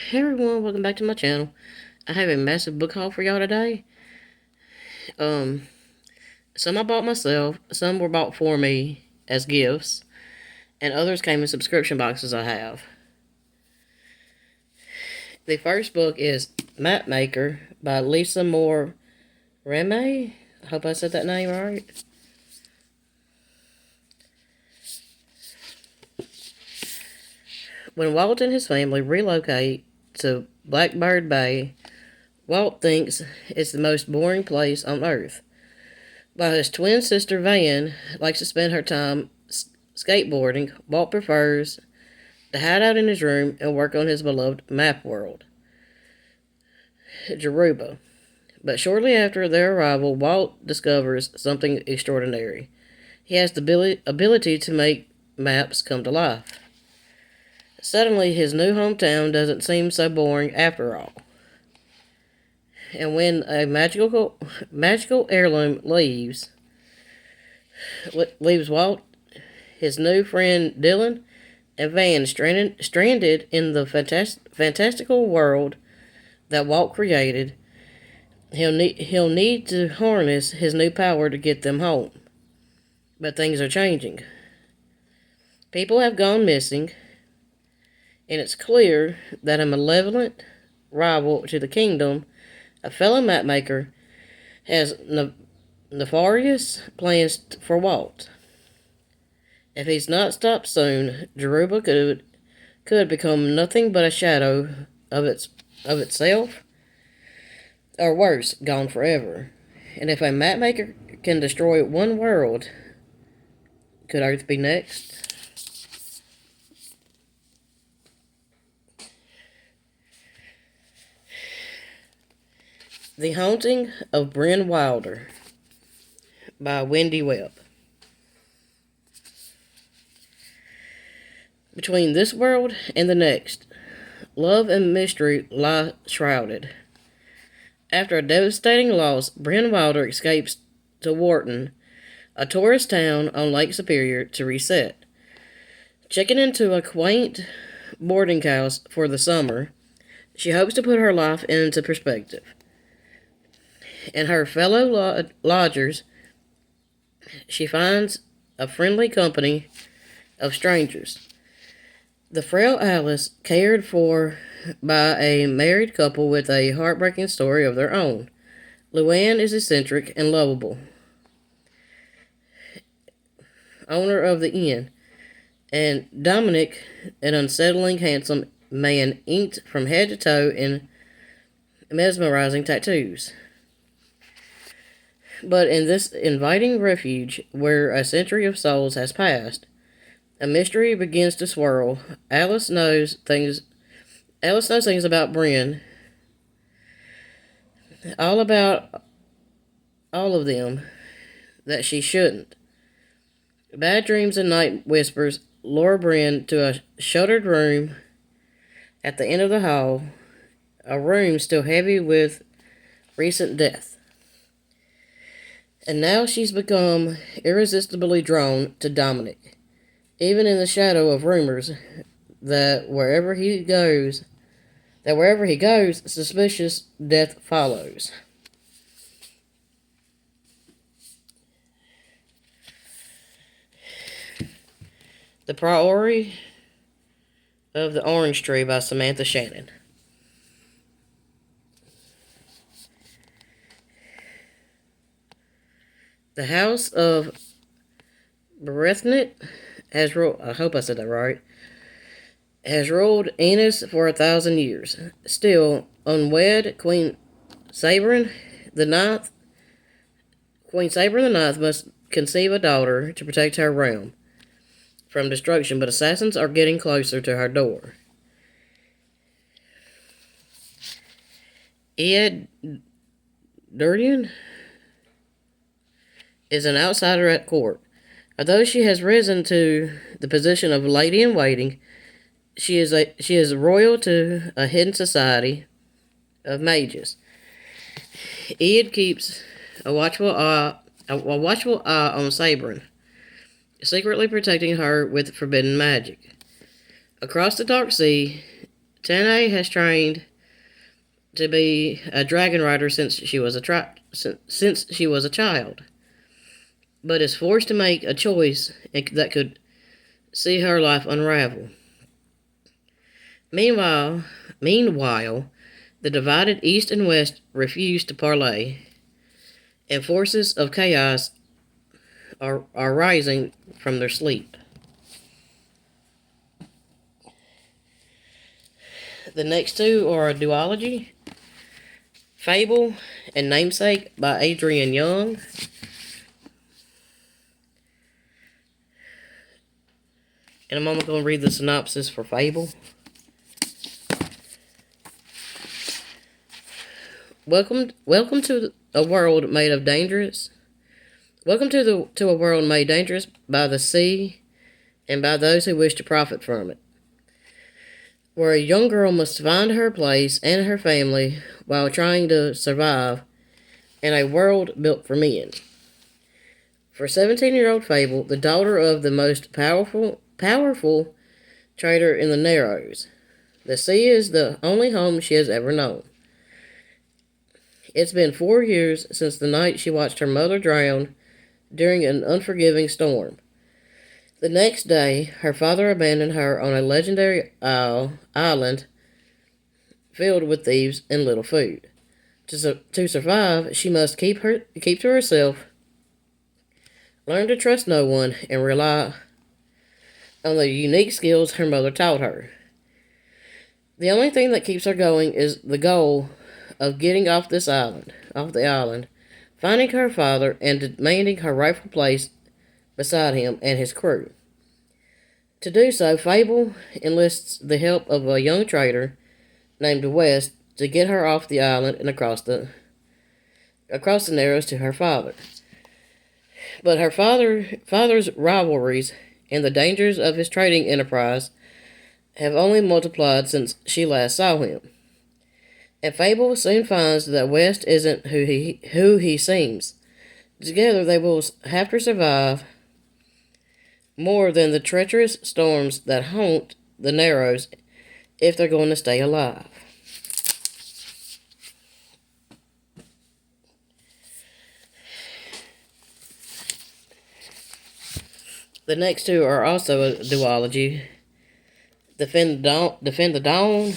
Hey everyone, welcome back to my channel. I have a massive book haul for y'all today. Um, some I bought myself, some were bought for me as gifts, and others came in subscription boxes I have. The first book is Map Maker by Lisa Moore Reme. I hope I said that name right. When Walt and his family relocate to Blackbird Bay, Walt thinks it's the most boring place on Earth. While his twin sister Van likes to spend her time skateboarding, Walt prefers to hide out in his room and work on his beloved map world, Jaruba. But shortly after their arrival, Walt discovers something extraordinary. He has the ability to make maps come to life. Suddenly, his new hometown doesn't seem so boring after all. And when a magical heirloom leaves Walt, his new friend Dylan, and Van stranded in the fantastical world that Walt created, he'll need to harness his new power to get them home. But things are changing. People have gone missing, and it's clear that a malevolent rival to the kingdom, a fellow mapmaker, has nefarious plans for Walt. If he's not stopped soon, Jaruba could become nothing but a shadow of itself, or worse, gone forever. And if a mapmaker can destroy one world, could Earth be next? The Haunting of Bryn Wilder by Wendy Webb. Between this world and the next, love and mystery lie shrouded. After a devastating loss, Bryn Wilder escapes to Wharton, a tourist town on Lake Superior, to reset. Checking into a quaint boarding house for the summer, she hopes to put her life into perspective. And her fellow lodgers, she finds a friendly company of strangers. The frail Alice, cared for by a married couple with a heartbreaking story of their own. Luann is eccentric and lovable, owner of the inn, and Dominic, an unsettling, handsome man inked from head to toe in mesmerizing tattoos. But in this inviting refuge, where a century of souls has passed, a mystery begins to swirl. Alice knows things about Bryn, all about all of them, that she shouldn't. Bad dreams and night whispers lure Bryn to a shuttered room at the end of the hall, a room still heavy with recent death. And now she's become irresistibly drawn to Dominic, even in the shadow of rumors that wherever he goes, suspicious death follows. The Priory of the Orange Tree by Samantha Shannon. The House of Berethnet has ruled, I hope I said that right, has ruled Ennis for 1,000 years. Still, unwed Queen Sabrin the Ninth must conceive a daughter to protect her realm from destruction, but assassins are getting closer to her door. Ed Durian is an outsider at court. Although she has risen to the position of lady-in-waiting, she is royal to a hidden society of mages. Ed keeps a watchful eye on Sabrin, secretly protecting her with forbidden magic. Across the dark sea, Tanae has trained to be a dragon rider since she was a child, but is forced to make a choice that could see her life unravel. Meanwhile, meanwhile, the divided East and West refuse to parley, and forces of chaos are rising from their sleep. The next two are a duology, Fable and Namesake by Adrian Young. And I'm going to read the synopsis for Fable. Welcome to a world made of dangerous. Welcome to a world made dangerous by the sea and by those who wish to profit from it, where a young girl must find her place and her family while trying to survive in a world built for men. For 17-year-old Fable, the daughter of the most powerful trader in the Narrows, the sea is the only home she has ever known. It's been 4 years since the night she watched her mother drown during an unforgiving storm. The next day, her father abandoned her on a legendary island filled with thieves and little food. To survive, she must keep to herself, learn to trust no one, and rely on the unique skills her mother taught her. The only thing that keeps her going is the goal of getting off the island, finding her father, and demanding her rightful place beside him and his crew. To do so, Fable enlists the help of a young trader named West to get her off the island and across the Narrows to her father. But her father's rivalries and the dangers of his trading enterprise have only multiplied since she last saw him. And Fable soon finds that West isn't who he seems. Together they will have to survive more than the treacherous storms that haunt the Narrows if they're going to stay alive. The next two are also a duology, Defend the Dawn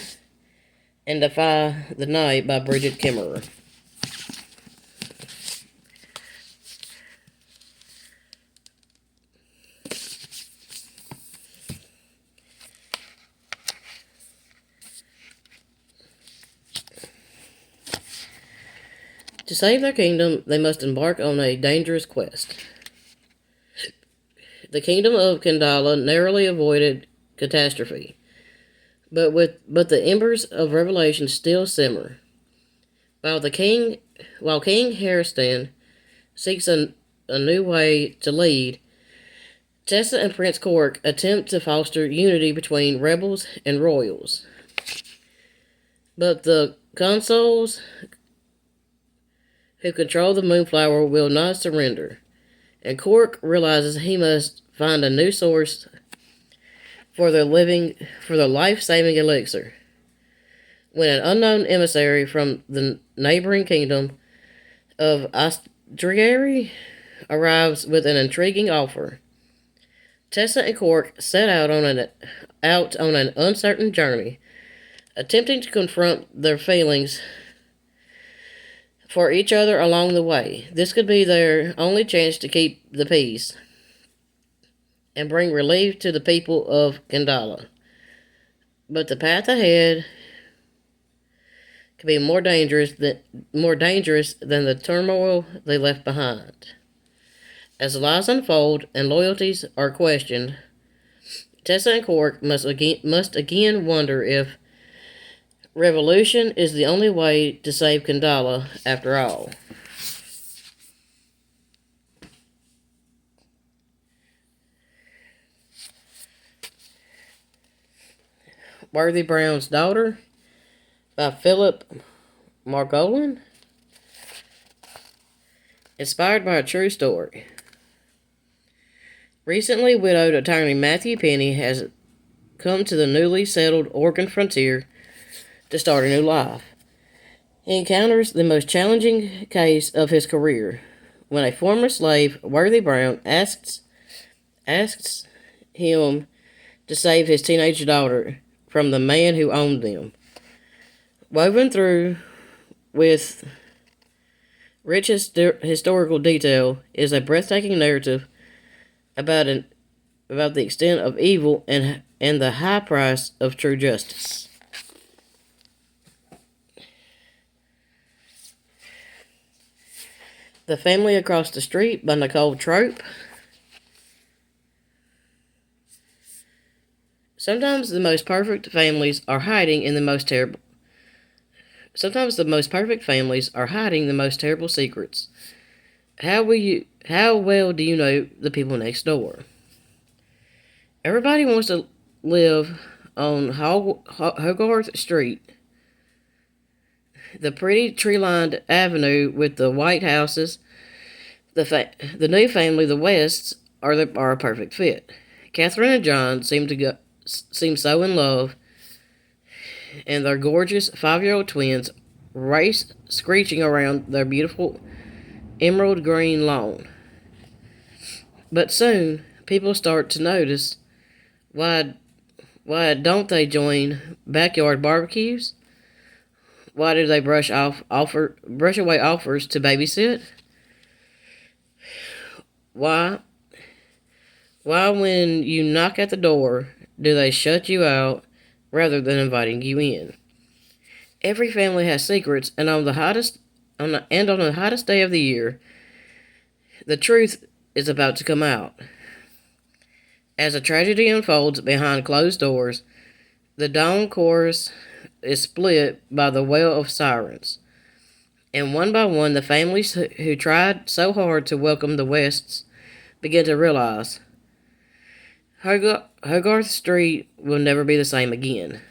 and Defy the Night by Brigid Kemmerer. To save their kingdom, they must embark on a dangerous quest. The kingdom of Kandala narrowly avoided catastrophe, but the embers of revelation still simmer. While King Haristan seeks a new way to lead, Tessa and Prince Cork attempt to foster unity between rebels and royals. But the consuls who control the Moonflower will not surrender, and Cork realizes he must find a new source for the life-saving elixir. When an unknown emissary from the neighboring kingdom of Astrieri arrives with an intriguing offer, Tessa and Cork set out on an uncertain journey, attempting to confront their feelings for each other along the way. This could be their only chance to keep the peace and bring relief to the people of Kandala. But the path ahead could be more dangerous than the turmoil they left behind. As lives unfold and loyalties are questioned, Tessa and Cork must again wonder if revolution is the only way to save Kandala after all. Worthy Brown's Daughter by Philip Margolin. Inspired by a true story. Recently widowed attorney Matthew Penny has come to the newly settled Oregon frontier to start a new life. He encounters the most challenging case of his career when a former slave, Worthy Brown, asks him to save his teenage daughter from the man who owned them. Woven through with rich historical detail is a breathtaking narrative about the extent of evil and the high price of true justice. The Family Across the Street by Nicole Trope. Sometimes the most perfect families are hiding the most terrible secrets. How well do you know the people next door? Everybody wants to live on Hogarth Street, the pretty tree-lined avenue with the white houses. The new family, the Wests, are a perfect fit. Catherine and John seem so in love, and their gorgeous 5-year-old twins race screeching around their beautiful emerald green lawn. But soon, people start to notice why don't they join backyard barbecues? Why do they brush away offers to babysit? Why when you knock at the door do they shut you out rather than inviting you in? Every family has secrets, and on the hottest day of the year, the truth is about to come out. As a tragedy unfolds behind closed doors, the dawn chorus is split by the wail of sirens. And one by one, the families who tried so hard to welcome the Wests begin to realize Hogarth Street will never be the same again.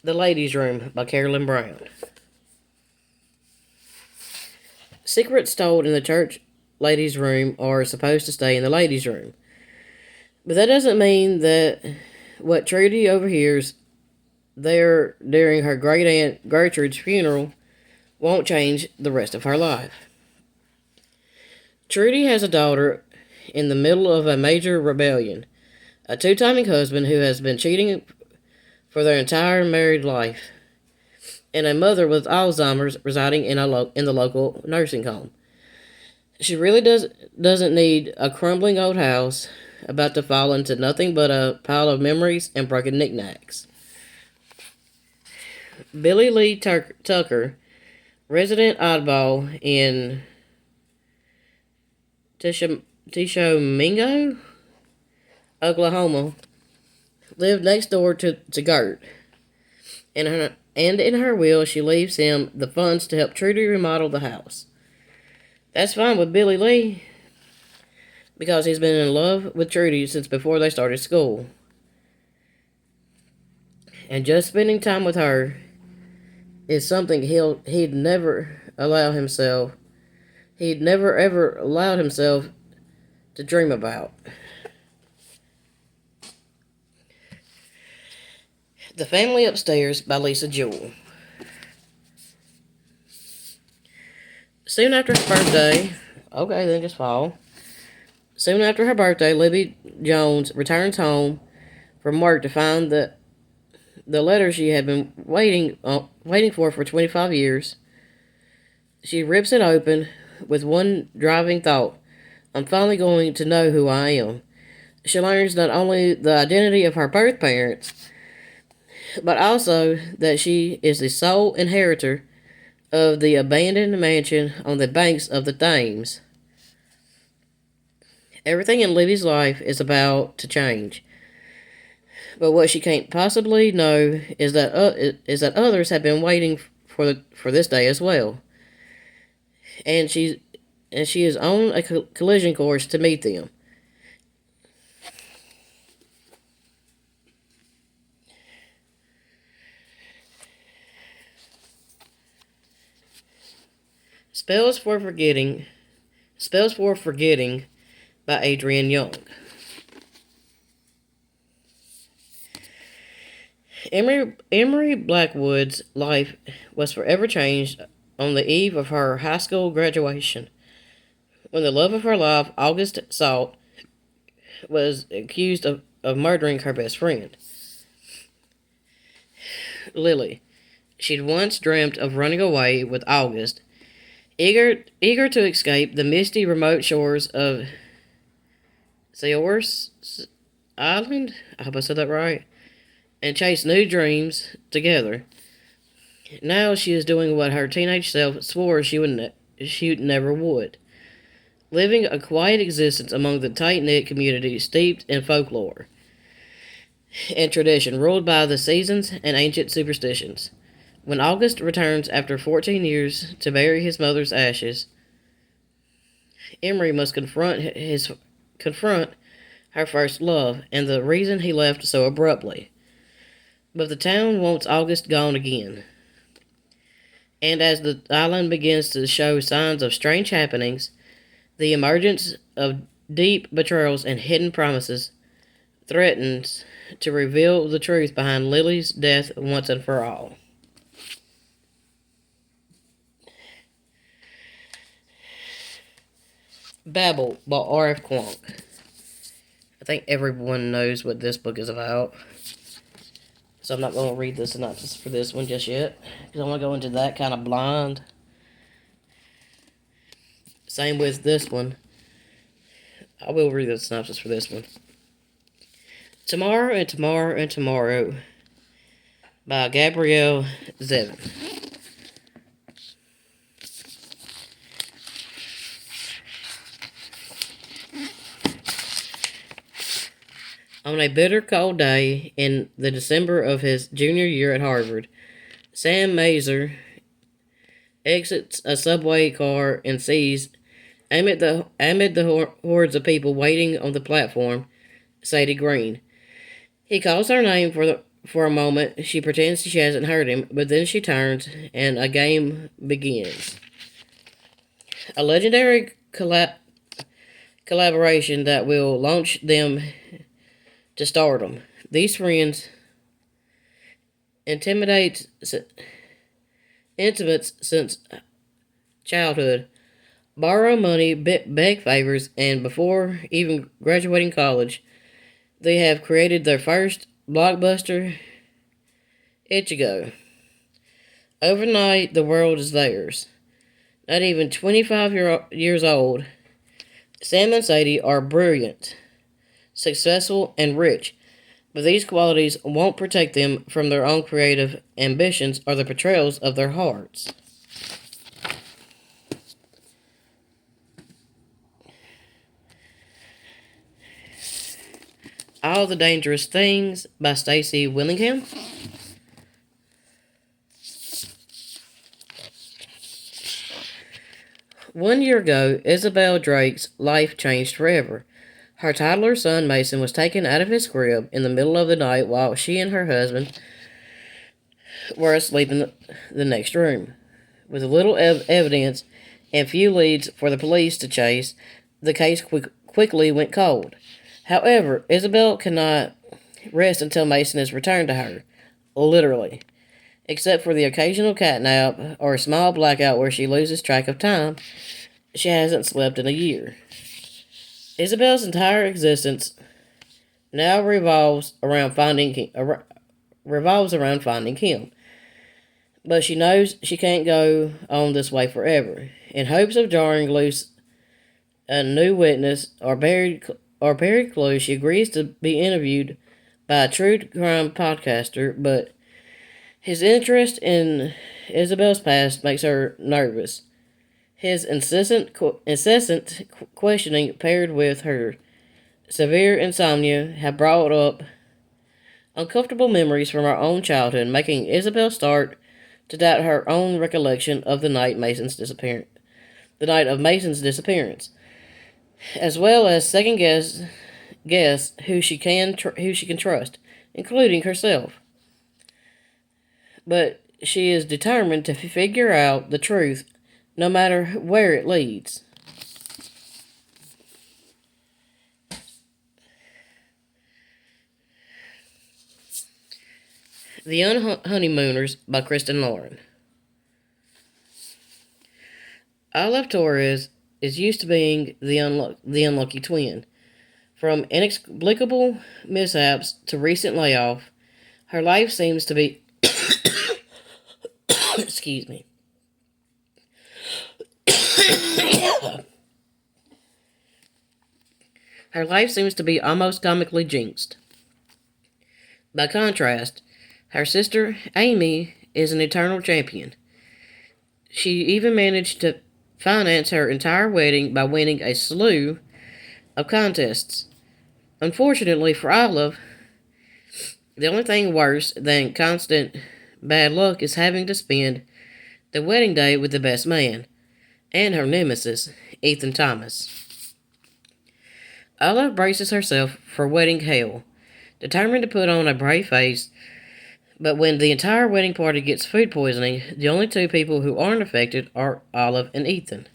The Ladies' Room by Carolyn Brown. Secrets told in the church ladies' room are supposed to stay in the ladies' room. But that doesn't mean that what Trudy overhears there during her great aunt Gertrude's funeral won't change the rest of her life. Trudy has a daughter in the middle of a major rebellion, a two-timing husband who has been cheating for their entire married life, and a mother with Alzheimer's residing in the local nursing home. She really doesn't need a crumbling old house about to fall into nothing but a pile of memories and broken knickknacks. Billy Lee Tucker, resident oddball in Tishomingo, Oklahoma, lived next door to Gert. And in her will, she leaves him the funds to help Trudy remodel the house. That's fine with Billy Lee, because he's been in love with Trudy since before they started school. And just spending time with her is something he'd never ever allowed himself to dream about. The Family Upstairs by Lisa Jewell. Soon after her birthday, Soon after her birthday, Libby Jones returns home from work to find the letter she had been waiting for 25 years. She rips it open with one driving thought: I'm finally going to know who I am. She learns not only the identity of her birth parents, but also that she is the sole inheritor of the abandoned mansion on the banks of the Thames. Everything in Libby's life is about to change, but what she can't possibly know is that others have been waiting for this day as well, and she is on a collision course to meet them. Spells for Forgetting Spells for Forgetting by Adrienne Young. Emery Blackwood's life was forever changed on the eve of her high school graduation, when the love of her life, August Salt, was accused of murdering her best friend, Lily. She'd once dreamt of running away with August, eager to escape the misty, remote shores of Seors Island. I hope I said that right. And chase new dreams together. Now she is doing what her teenage self swore she never would. Living a quiet existence among the tight-knit community steeped in folklore and tradition, ruled by the seasons and ancient superstitions. When August returns after 14 years to bury his mother's ashes, Emery must confront her first love and the reason he left so abruptly. But the town wants August gone again. And as the island begins to show signs of strange happenings, the emergence of deep betrayals and hidden promises threatens to reveal the truth behind Lily's death once and for all. Babel by R.F. Kuang. I think everyone knows what this book is about, so I'm not going to read the synopsis for this one just yet, because I want to go into that kind of blind. Same with this one. I will read the synopsis for this one. Tomorrow and Tomorrow and Tomorrow by Gabrielle Zevin. On a bitter cold day in the December of his junior year at Harvard, Sam Mazer exits a subway car and sees, amid the hordes of people waiting on the platform, Sadie Green. He calls her name for a moment. She pretends she hasn't heard him, but then she turns, and a game begins. A legendary collaboration that will launch them to stardom. These friends, intimates since childhood, borrow money, beg favors, and before even graduating college, they have created their first blockbuster, Ichigo. Overnight, the world is theirs. Not even 25 years old, Sam and Sadie are brilliant, successful, and rich, but these qualities won't protect them from their own creative ambitions or the betrayals of their hearts. All the Dangerous Things by Stacy Willingham. One year ago, Isabel Drake's life changed forever. Her toddler son Mason was taken out of his crib in the middle of the night while she and her husband were asleep in the next room. With little evidence and few leads for the police to chase, the case quickly went cold. However, Isabel cannot rest until Mason is returned to her, literally, except for the occasional catnap or a small blackout where she loses track of time. She hasn't slept in a year. Isabel's entire existence now revolves around finding Kim, but she knows she can't go on this way forever. In hopes of jarring loose a new witness or buried clue, she agrees to be interviewed by a true crime podcaster, but his interest in Isabel's past makes her nervous. His incessant questioning, paired with her severe insomnia, have brought up uncomfortable memories from her own childhood, making Isabel start to doubt her own recollection of the night of Mason's disappearance, as well as second guess who she can trust, including herself. But she is determined to figure out the truth, no matter where it leads. The Unhoneymooners by Kristen Lauren. Olive Torres is used to being the unlucky twin. From inexplicable mishaps to recent layoff, her life seems to be excuse me. Her life seems to be almost comically jinxed. By contrast, her sister Amy is an eternal champion. She even managed to finance her entire wedding by winning a slew of contests. Unfortunately for Olive, the only thing worse than constant bad luck is having to spend the wedding day with the best man and her nemesis, Ethan Thomas. Olive braces herself for wedding hell, determined to put on a brave face, but when the entire wedding party gets food poisoning, the only two people who aren't affected are Olive and Ethan.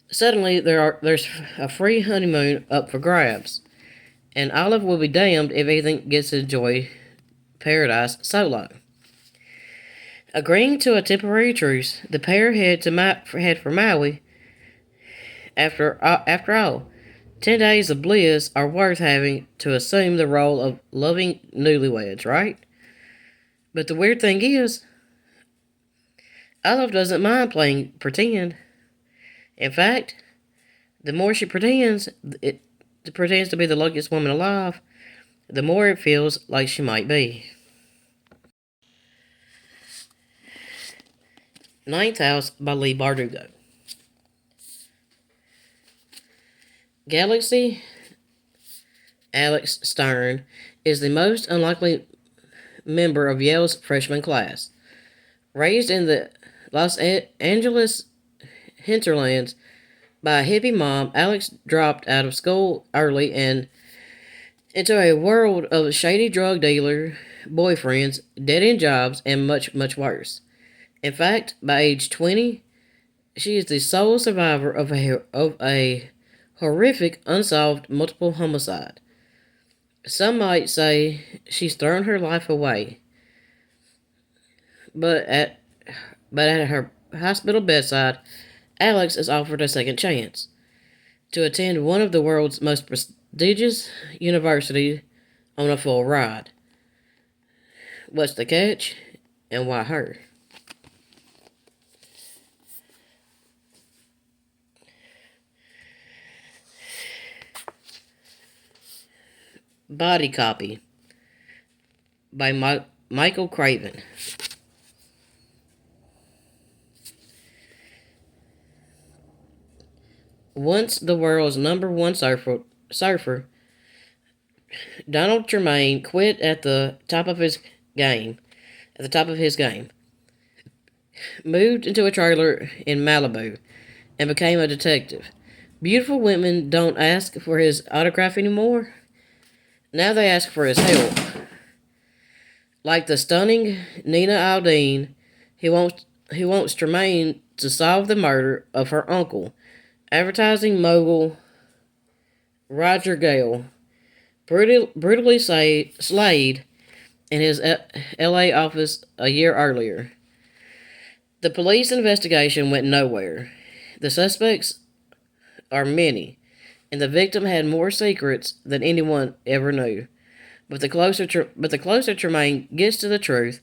Suddenly, there's a free honeymoon up for grabs, and Olive will be damned if Ethan gets to enjoy paradise solo. Agreeing to a temporary truce, the pair head for Maui. After all, 10 days of bliss are worth having to assume the role of loving newlyweds, right? But the weird thing is, Olive doesn't mind playing pretend. In fact, the more she pretends to be the luckiest woman alive, the more it feels like she might be. Ninth House by Leigh Bardugo. Galaxy Alex Stern is the most unlikely member of Yale's freshman class. Raised in the Los Angeles hinterlands by a hippie mom, Alex dropped out of school early and into a world of shady drug dealer boyfriends, dead-end jobs, and much, much worse. In fact, by age 20, she is the sole survivor of a horrific unsolved multiple homicide. Some might say she's thrown her life away, but at her hospital bedside, Alex is offered a second chance to attend one of the world's most prestigious universities on a full ride. What's the catch, and why her? Body Copy by Michael Craven. Once the world's #1 surfer, Donald Tremaine quit at the top of his game. Moved into a trailer in Malibu and became a detective. Beautiful women don't ask for his autograph anymore. Now they ask for his help. Like the stunning Nina Aldine, he wants Tremaine to solve the murder of her uncle, advertising mogul Roger Gale, brutally slayed in his L.A. office a year earlier. The police investigation went nowhere. The suspects are many, and the victim had more secrets than anyone ever knew. But the closer Tremaine gets to the truth,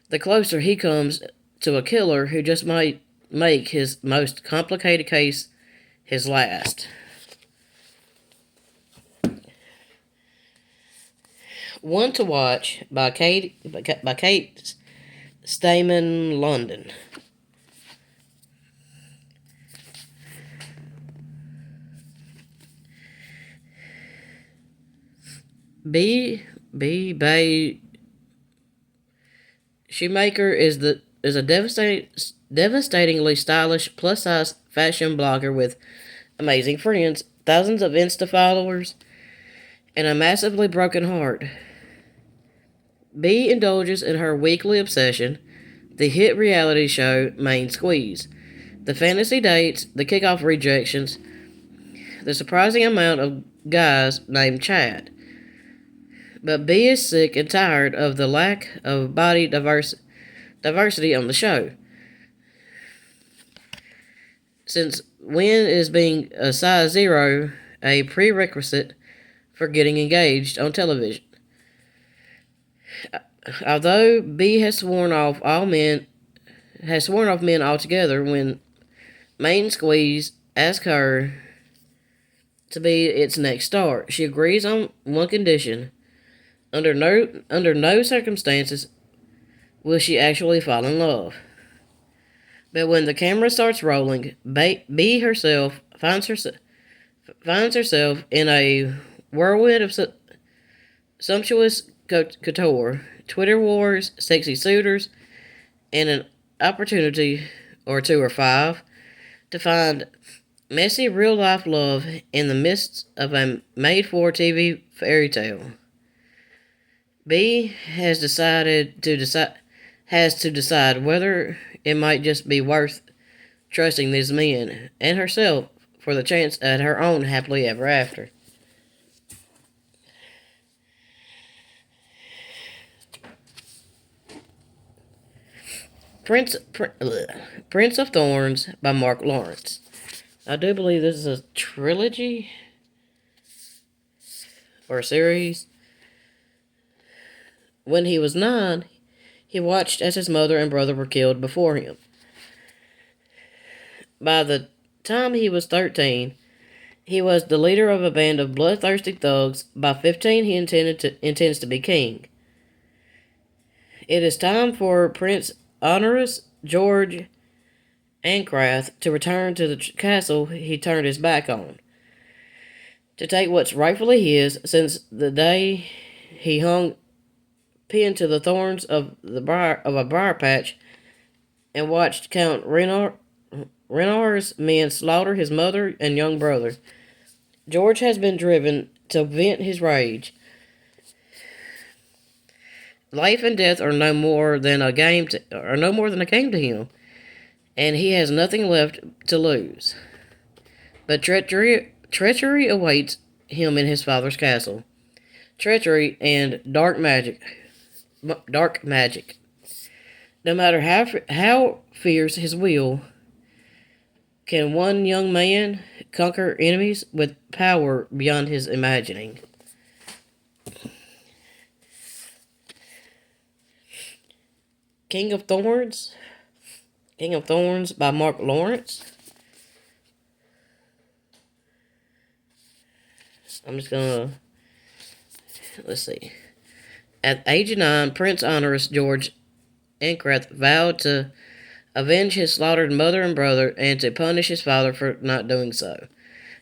the closer he comes to a killer who just might make his most complicated case his last. One to Watch by Kate Stayman London. Bay Shoemaker is a devastatingly stylish plus size fashion blogger with amazing friends, thousands of Insta followers, and a massively broken heart. Bee indulges in her weekly obsession, the hit reality show Main Squeeze, the fantasy dates, the kickoff rejections, the surprising amount of guys named Chad. But B is sick and tired of the lack of body diversity on the show, since when is being a size zero a prerequisite for getting engaged on television. Although B has sworn off men altogether when Main Squeeze asks her to be its next star. She agrees on one condition: under no circumstances will she actually fall in love. But when the camera starts rolling, B herself finds herself in a whirlwind of sumptuous couture, Twitter wars, sexy suitors, and an opportunity, or two or five, to find messy real life love in the midst of a made for TV fairy tale. B has to decide whether it might just be worth trusting these men and herself for the chance at her own happily ever after. Prince of Thorns by Mark Lawrence. I do believe this is a trilogy or a series. When he was 9, he watched as his mother and brother were killed before him. By the time he was 13, he was the leader of a band of bloodthirsty thugs. By 15, he intends to be king. It is time for Prince Honorus George Ancrath to return to the castle he turned his back on, to take what's rightfully his since the day he hung pinned to the thorns of a briar patch and watched Count Renar's men slaughter his mother and young brother. George has been driven to vent his rage. Life and death are no more than a game to him, and he has nothing left to lose. But treachery awaits him in his father's castle. Treachery and dark magic. No matter how fierce his will, can one young man conquer enemies with power beyond his imagining. King of Thorns by Mark Lawrence. I'm just gonna, let's see. At the age of 9, Prince Honorus George Ancrath vowed to avenge his slaughtered mother and brother and to punish his father for not doing so.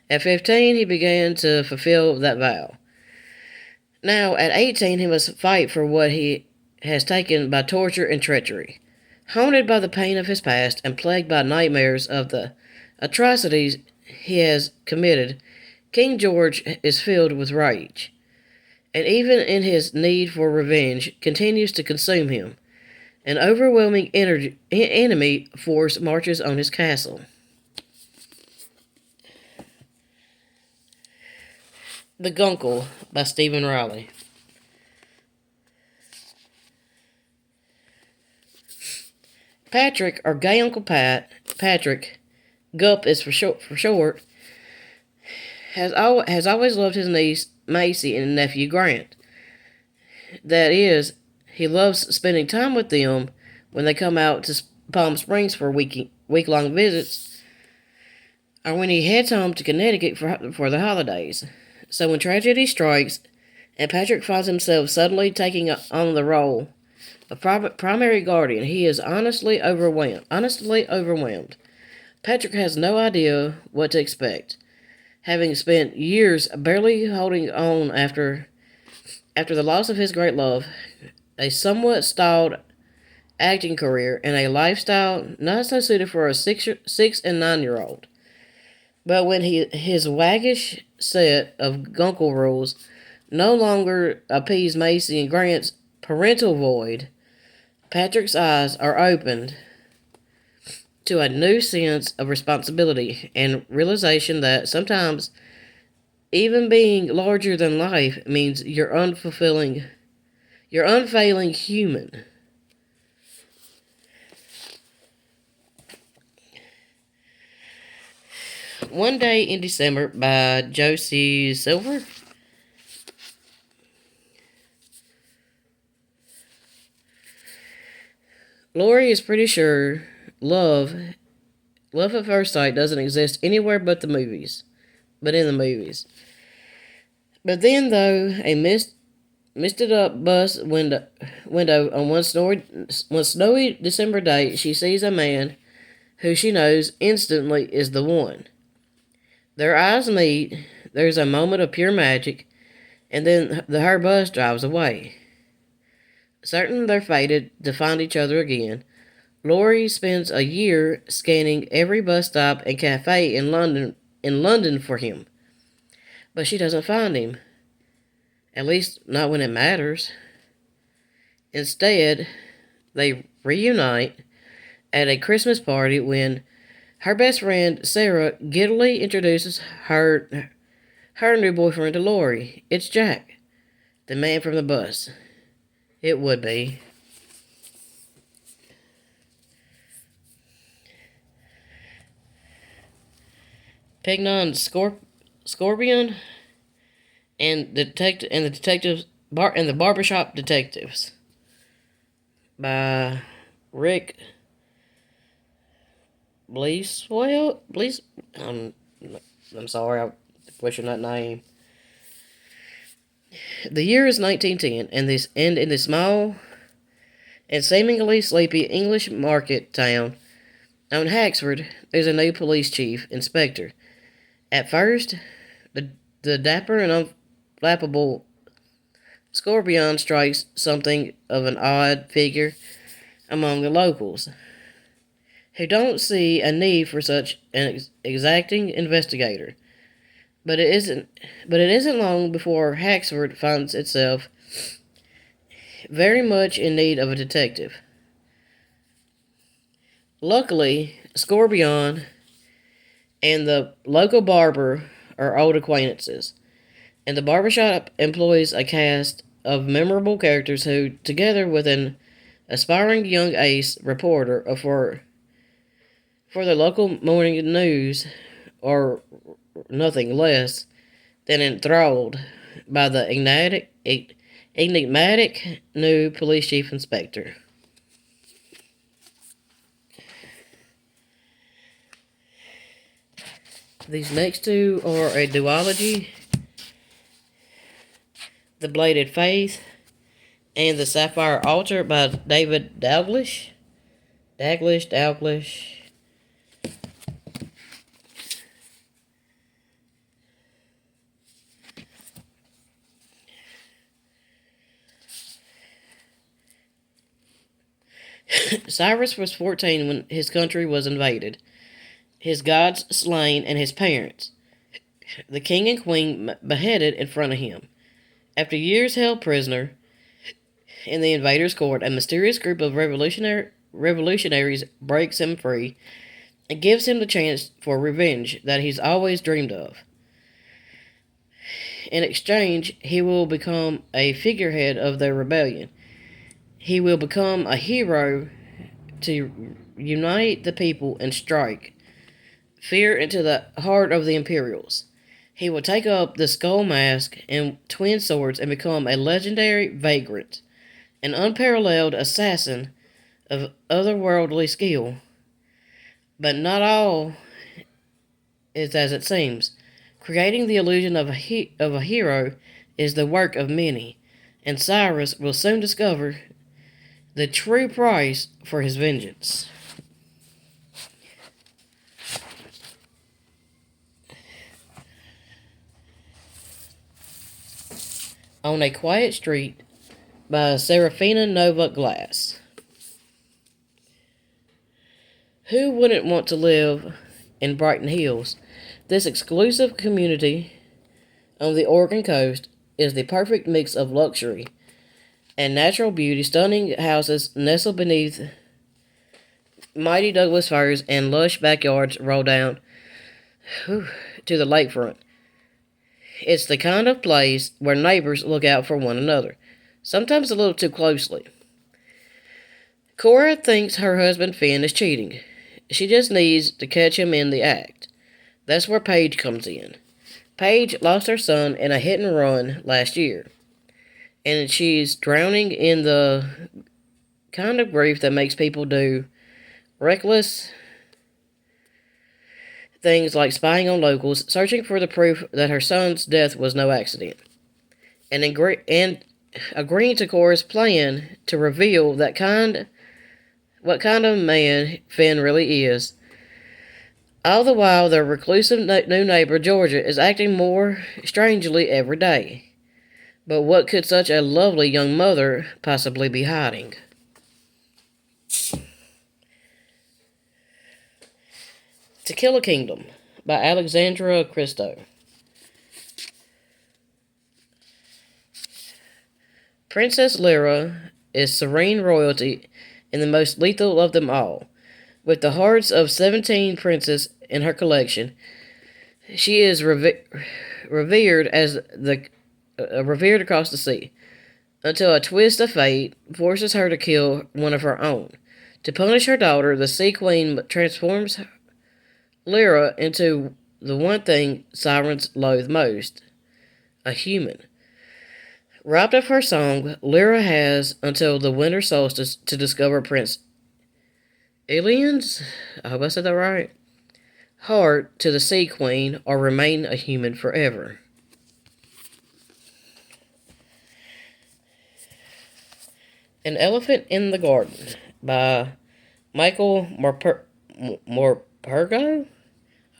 At 15, he began to fulfill that vow. Now, at 18, he must fight for what he has taken by torture and treachery. Haunted by the pain of his past and plagued by nightmares of the atrocities he has committed, King George is filled with rage, and even in his need for revenge, continues to consume him. An overwhelming enemy force marches on his castle. The Guncle by Stephen Riley. Patrick, or Gay Uncle Patrick, Gup is for short, has always loved his niece Macy and nephew Grant. That is, he loves spending time with them when they come out to Palm Springs for week-long visits, or when he heads home to Connecticut for the holidays. So when tragedy strikes, and Patrick finds himself suddenly taking on the role of primary guardian, he is honestly overwhelmed. Patrick has no idea what to expect, having spent years barely holding on after the loss of his great love, a somewhat stalled acting career, and a lifestyle not so suited for a 6 and 9-year-old. But when his waggish set of Guncle rules no longer appease Macy and Grant's parental void, Patrick's eyes are opened to a new sense of responsibility and realization that sometimes Even being larger than life means you're unfailing human. One Day in December by Josie Silver. Lori is pretty sure love love at first sight doesn't exist anywhere but in the movies. But then, though, a misted up bus window on one snowy December day, she sees a man who she knows instantly is the one. Their eyes meet, there's a moment of pure magic, and then her bus drives away. Certain they're fated to find each other again, Laurie spends a year scanning every bus stop and cafe in London for him, but she doesn't find him. At least not when it matters. Instead, they reunite at a Christmas party when her best friend Sarah giddily introduces her new boyfriend to Laurie. It's Jack, the man from the bus. It would be. Pignon Scorpion and the detectives and the barbershop detectives by Rick Bleaswell. I'm sorry, I'm butchering that name. The year is 1910, and in this small and seemingly sleepy English market town on Haxford, there's a new police chief inspector. At first, the dapper and unflappable Scorpion strikes something of an odd figure among the locals, who don't see a need for such an exacting investigator. But it isn't long before Haxford finds itself very much in need of a detective. Luckily, Scorpion and the local barber are old acquaintances, and the barbershop employs a cast of memorable characters who, together with an aspiring young ace reporter for the local morning news, are nothing less than enthralled by the enigmatic new police chief inspector. These next two are a duology: The Bladed Faith and The Sapphire Altar by David Dalglish. Dalglish. Cyrus was 14 when his country was invaded, his gods slain, and his parents, the king and queen, beheaded in front of him. After years held prisoner in the invaders' court, a mysterious group of revolutionaries breaks him free and gives him the chance for revenge that he's always dreamed of. In exchange, he will become a figurehead of their rebellion. He will become a hero to unite the people and strike fear into the heart of the Imperials. He will take up the skull mask and twin swords and become a legendary vagrant, an unparalleled assassin of otherworldly skill. But not all is as it seems. Creating the illusion of a hero is the work of many, and Cyrus will soon discover the true price for his vengeance. On a Quiet Street by Serafina Nova Glass. Who wouldn't want to live in Brighton Hills? This exclusive community on the Oregon coast is the perfect mix of luxury and natural beauty. Stunning houses nestled beneath mighty Douglas firs and lush backyards roll down to the lakefront. It's the kind of place where neighbors look out for one another, sometimes a little too closely. Cora thinks her husband Finn is cheating. She just needs to catch him in the act. That's where Paige comes in. Paige lost her son in a hit and run last year, and she's drowning in the kind of grief that makes people do reckless things like spying on locals, searching for the proof that her son's death was no accident, and agreeing to Cora's plan to reveal what kind of man Finn really is. All the while, their reclusive new neighbor Georgia is acting more strangely every day. But what could such a lovely young mother possibly be hiding? To Kill a Kingdom by Alexandra Christo. Princess Lyra is serene royalty and the most lethal of them all. With the hearts of 17 princes in her collection, she is revered across the sea, until a twist of fate forces her to kill one of her own. To punish her daughter, the Sea Queen transforms Lyra into the one thing sirens loathe most: a human. Robbed of her song, Lyra has until the winter solstice to discover Prince Alien's, I hope I said that right, heart to the Sea Queen, or remain a human forever. An Elephant in the Garden by Michael Morpurgo?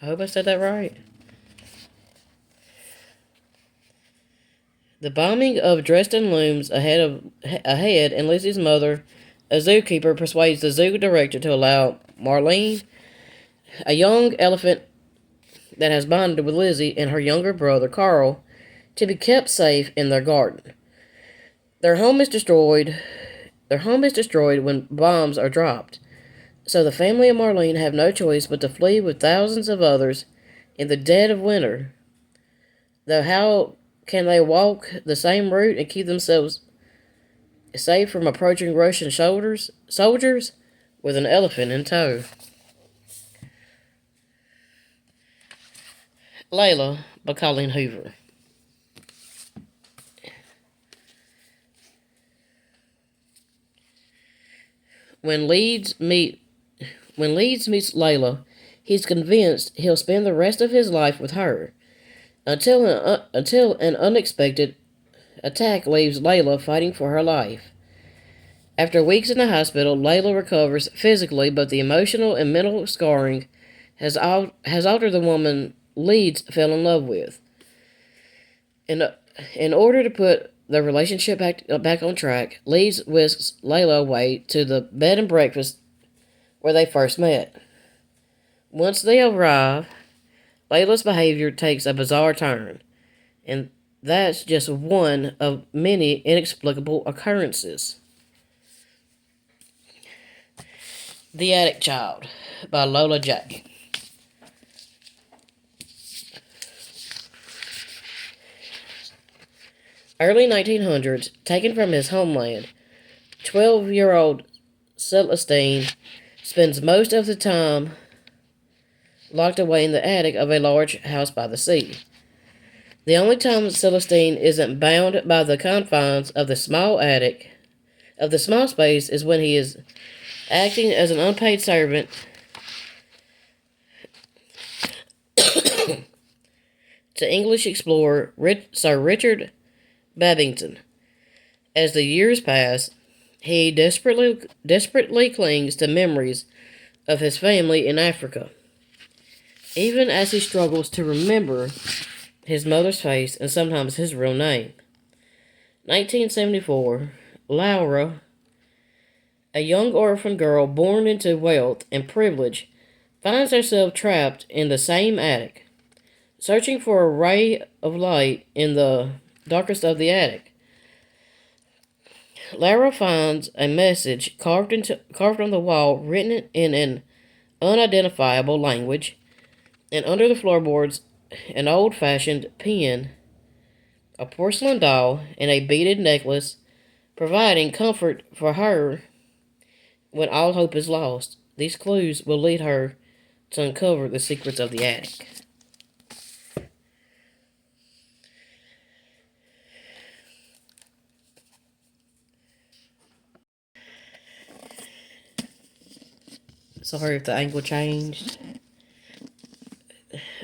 I hope I said that right. The bombing of Dresden looms ahead, and Lizzie's mother, a zookeeper, persuades the zoo director to allow Marlene, a young elephant that has bonded with Lizzie, and her younger brother, Carl, to be kept safe in their garden. Their home is destroyed when bombs are dropped, so the family of Marlene have no choice but to flee with thousands of others in the dead of winter. Though how can they walk the same route and keep themselves safe from approaching Russian soldiers with an elephant in tow? Layla by Colleen Hoover. When Leeds meets Layla, he's convinced he'll spend the rest of his life with her, until an unexpected attack leaves Layla fighting for her life. After weeks in the hospital, Layla recovers physically, but the emotional and mental scarring has altered the woman Leeds fell in love with. In order to put the relationship back on track, Leeds whisks Layla away to the bed and breakfast where they first met. Once they arrive, Layla's behavior takes a bizarre turn, and that's just one of many inexplicable occurrences. The Attic Child by Lola J. Early 1900s, taken from his homeland, 12-year-old Celestine spends most of the time locked away in the attic of a large house by the sea. The only time Celestine isn't bound by the confines of the small space is when he is acting as an unpaid servant to English explorer Sir Richard Babington. As the years pass, he desperately clings to memories of his family in Africa, even as he struggles to remember his mother's face and sometimes his real name. 1974, Laura, a young orphan girl born into wealth and privilege, finds herself trapped in the same attic, searching for a ray of light in the darkest of the attic. Lara finds a message carved on the wall, written in an unidentifiable language, and under the floorboards, an old-fashioned pen a porcelain doll, and a beaded necklace, providing comfort for her when all hope is lost. These clues will lead her to uncover the secrets of the attic. Sorry if the angle changed.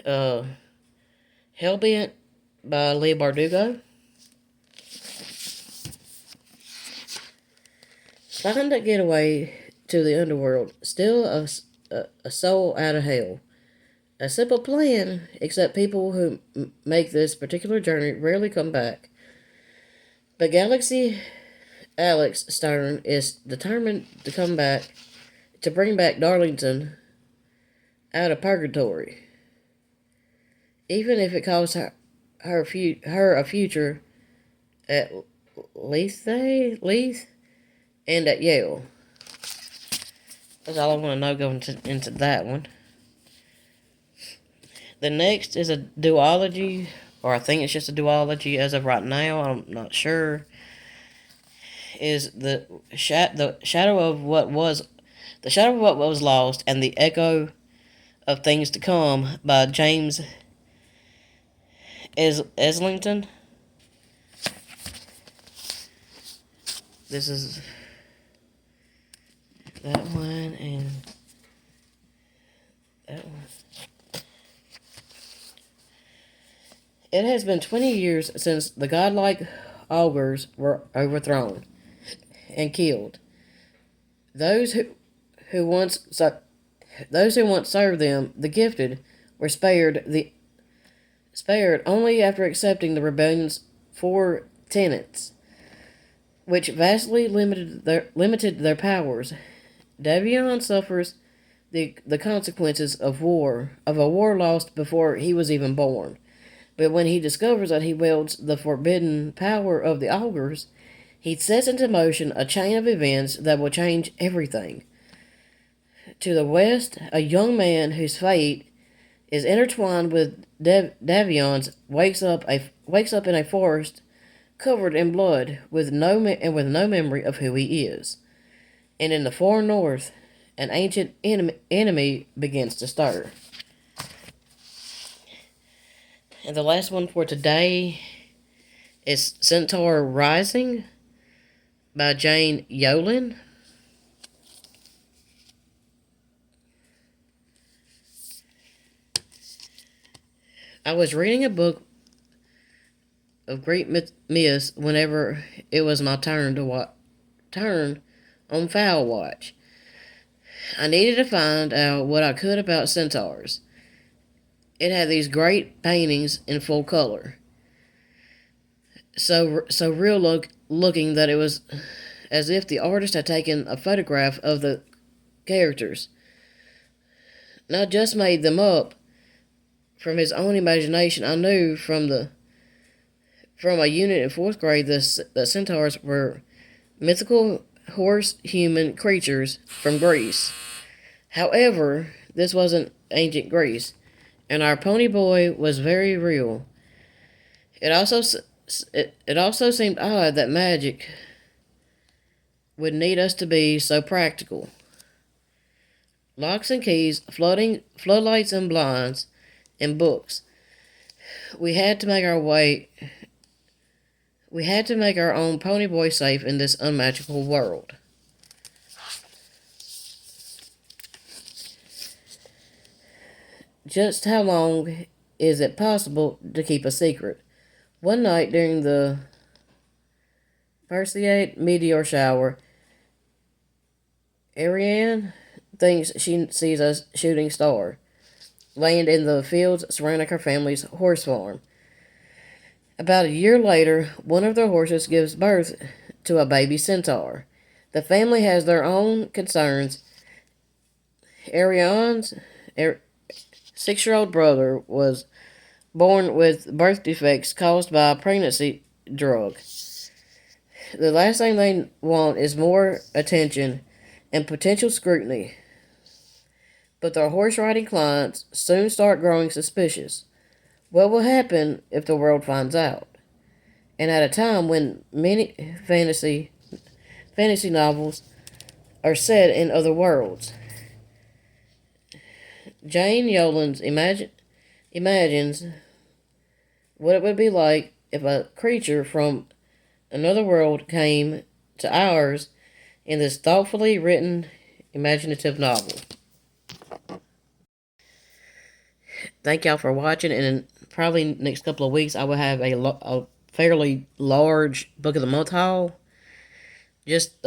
Uh, Hellbent by Leigh Bardugo. Find a getaway to the underworld, still a soul out of hell. A simple plan, except people who make this particular journey rarely come back. But Galaxy Alex Stern is determined to come back, to bring back Darlington out of purgatory, even if it costs her a future at Leith and at Yale. That's all I want to know going into that one. The next is a duology, or I think it's just a duology as of right now. I'm not sure. Is the shadow of what was, the shadow of what was lost, and the echo of things to come by James Eslington. This is that one and that one. It has been 20 years since the godlike augurs were overthrown and killed. Those who once served them, the gifted, were spared only after accepting the rebellion's four tenets, which vastly limited their powers. Davion suffers the consequences of a war lost before he was even born. But when he discovers that he wields the forbidden power of the augurs, he sets into motion a chain of events that will change everything. To the west, a young man whose fate is intertwined with Davion's wakes up in a forest covered in blood with no memory of who he is. And in the far north, an ancient enemy begins to stir. And the last one for today is Centaur Rising by Jane Yolen. I was reading a book of great myths whenever it was my turn on Fowl Watch. I needed to find out what I could about centaurs. It had these great paintings in full color, so real looking that it was as if the artist had taken a photograph of the characters, not just made them up from his own imagination. I knew from a unit in fourth grade that centaurs were mythical horse-human creatures from Greece. However, this wasn't ancient Greece, and our pony boy was very real. It also seemed odd that magic would need us to be so practical. Locks and keys, floodlights and blinds, and books. We had to make our own pony boy safe in this unmagical world. Just how long is it possible to keep a secret? One night during the Perseid meteor shower, Ariane thinks she sees a shooting star land in the fields surrounding her family's horse farm. About a year later, one of their horses gives birth to a baby centaur. The family has their own concerns. Ariane's 6-year-old brother was born with birth defects caused by a pregnancy drug. The last thing they want is more attention and potential scrutiny. But their horse riding clients soon start growing suspicious. What will happen if the world finds out? and at a time when many fantasy novels are set in other worlds. Jane Yolen's imagines what it would be like if a creature from another world came to ours in this thoughtfully written, imaginative novel. Thank y'all for watching, and in probably next couple of weeks, I will have a fairly large Book of the Month haul. Just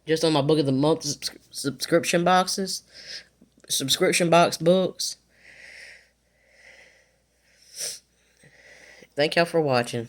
just on my Book of the Month subscription box books. Thank y'all for watching.